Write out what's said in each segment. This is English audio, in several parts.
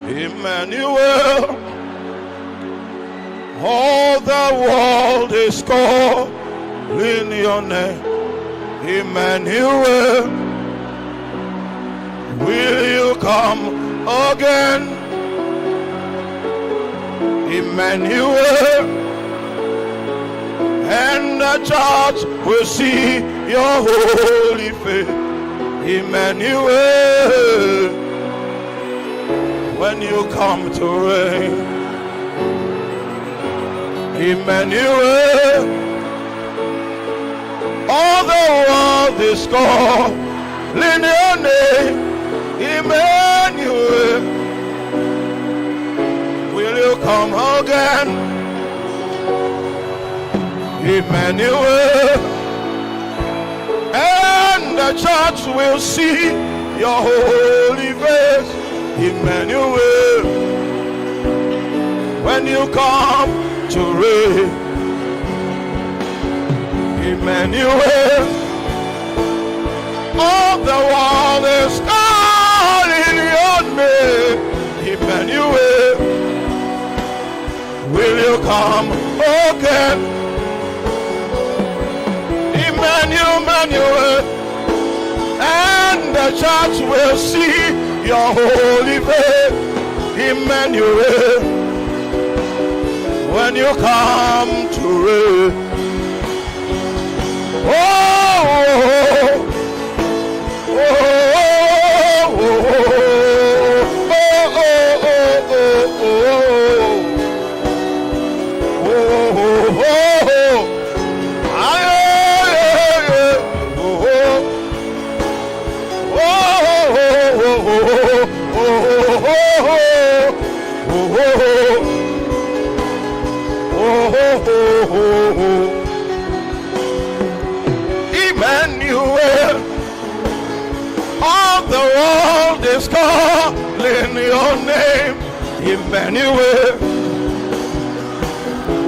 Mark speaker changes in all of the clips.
Speaker 1: Emmanuel, all the world is calling your name. Emmanuel, will you come again? Emmanuel, and the church will see your holy face. Emmanuel, when you come to reign. Emmanuel, all the world is calling your name. Emmanuel, will you come again? Emmanuel, and the church will see your holy face. Emmanuel, when you come to reign. Emmanuel, all the world is calling your name. Emmanuel, will you come again? Emmanuel, and the church will see your holy face. Emmanuel, when you come to reign. Oh, oh, oh, oh, Emmanuel, all the world is calling your name. Emmanuel,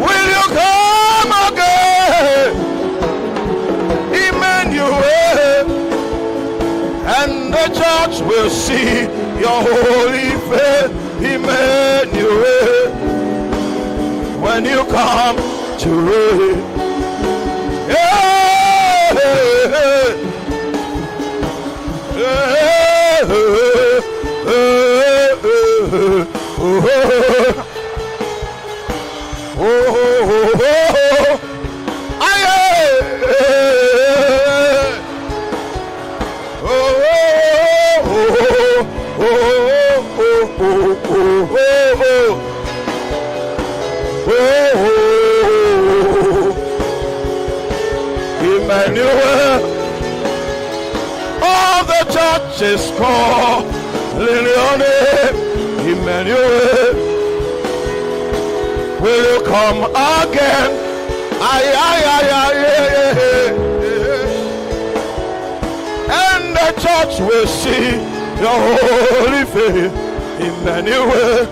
Speaker 1: will you come again? Emmanuel, and the church will see your holy face. Emmanuel, when you come to reign. Emmanuel, all the church is calling your name. Emmanuel, will you come again? Aye, aye, aye, aye, and the church will see your holy face. Emmanuel,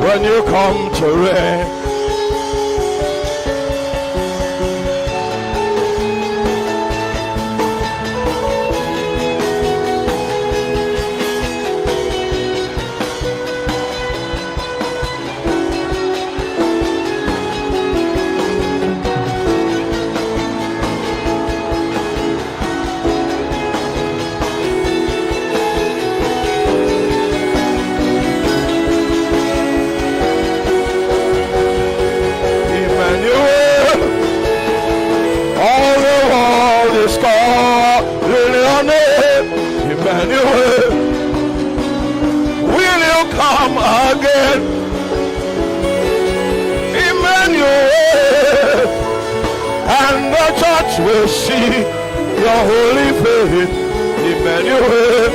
Speaker 1: when you come to reign. Emmanuel, will you come again? Emmanuel, and the church will see your holy face. Emmanuel,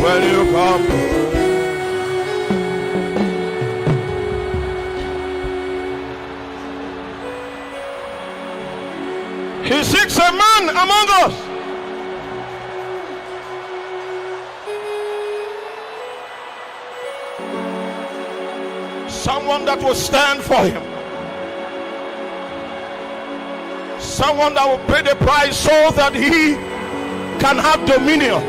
Speaker 1: when you come. He seeks a man among us. Someone that will stand for him. Someone that will pay the price so that he can have dominion.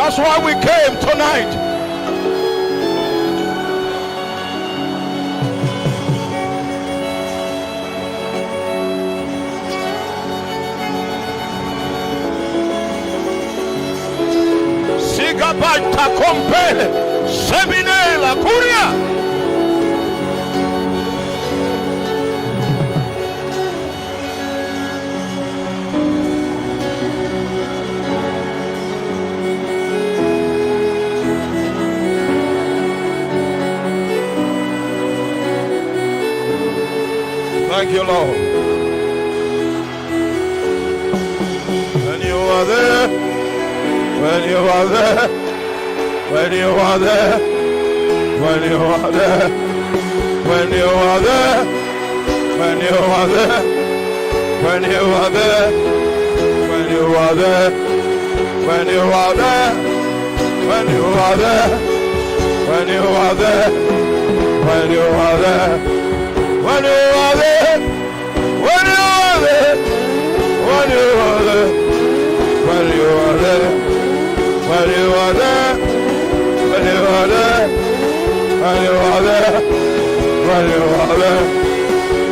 Speaker 1: That's why we came tonight. Sigabata compele, semine la curia. Thank you, Lord. When you are there, when you are there, when you are there, when you are there, when you are there, when you are there, when you are there, when you are there, when you are there, when you are there, when you are there, when you are there. When you are there, when you are there, when you are there, when you are there, when you are there, when you are there, when you are there, when you are there,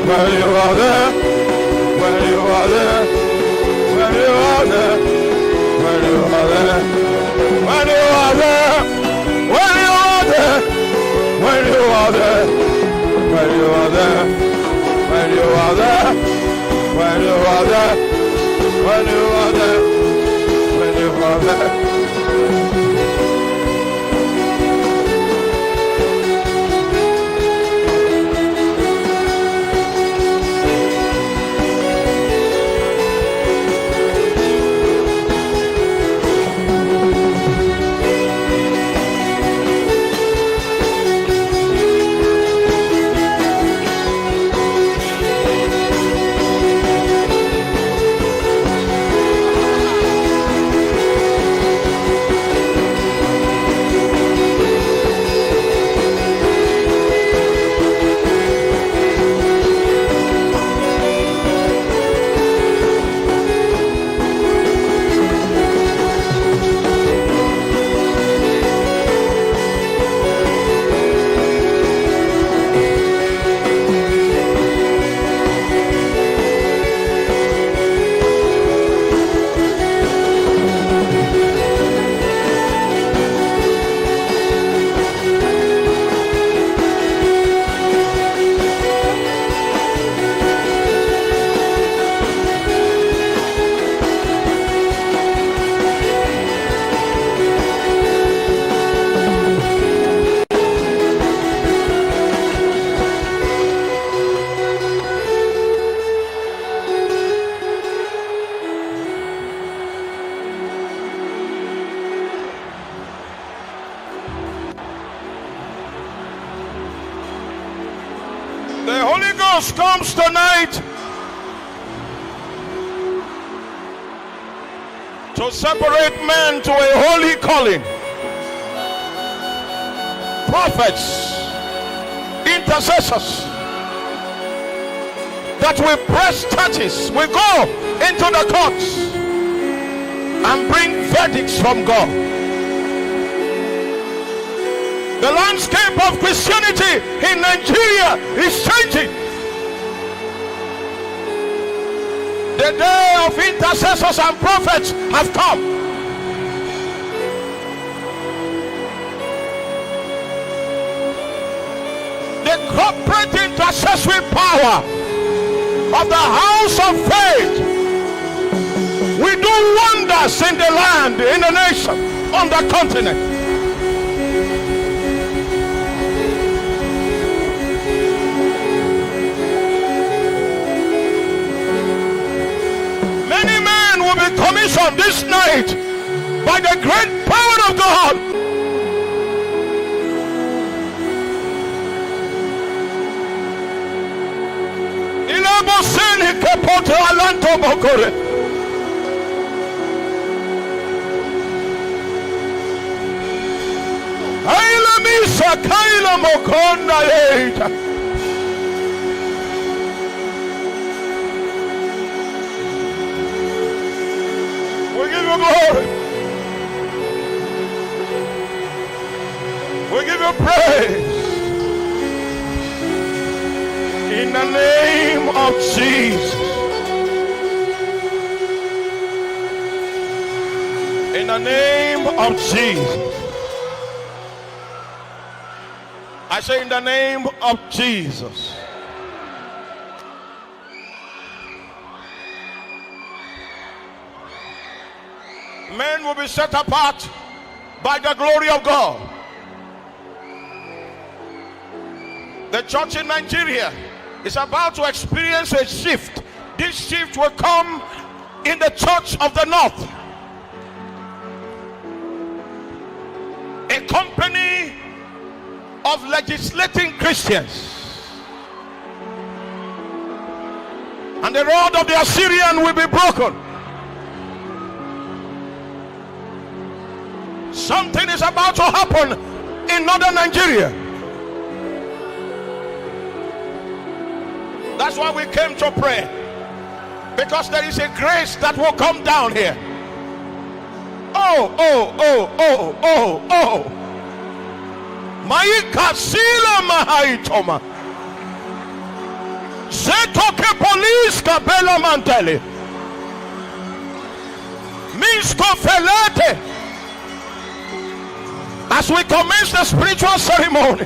Speaker 1: when you are there, when you are there, when you are there, when you are there, when you are there, when you are there, when you are there. When you are there, when you are there, when you are there, when you are there, when you are there. The Holy Ghost comes tonight to separate men to a holy calling. Prophets, intercessors, that we press churches, we go into the courts and bring verdicts from God. The landscape of Christianity in Nigeria is changing. The day of intercessors and prophets have come. The corporate intercessory power of the house of faith. We do wonders in the land, in the nation, on the continent. Be commissioned this night by the great power of God. Ilaboseni kepote alanto bokore. Aila misa kaila mokonda yeita. We give you glory. praise. In the name of Jesus. In the name of Jesus. I say in the name of Jesus. Men will be set apart by the glory of God. The church in Nigeria is about to experience a shift. This shift will come in the church of the north. A company of legislating Christians. And the rod of the Assyrian will be broken. Something is about to happen in northern Nigeria. That's why we came to pray. Because there is a grace that will come down here. Oh. Maikasila mahaitoma. Zetoke police kabela mantele. Misko felete. As we commence the spiritual ceremony,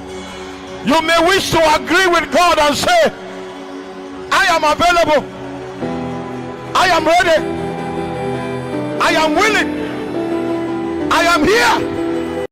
Speaker 1: you may wish to agree with God and say, I am available. I am ready. I am willing. I am here.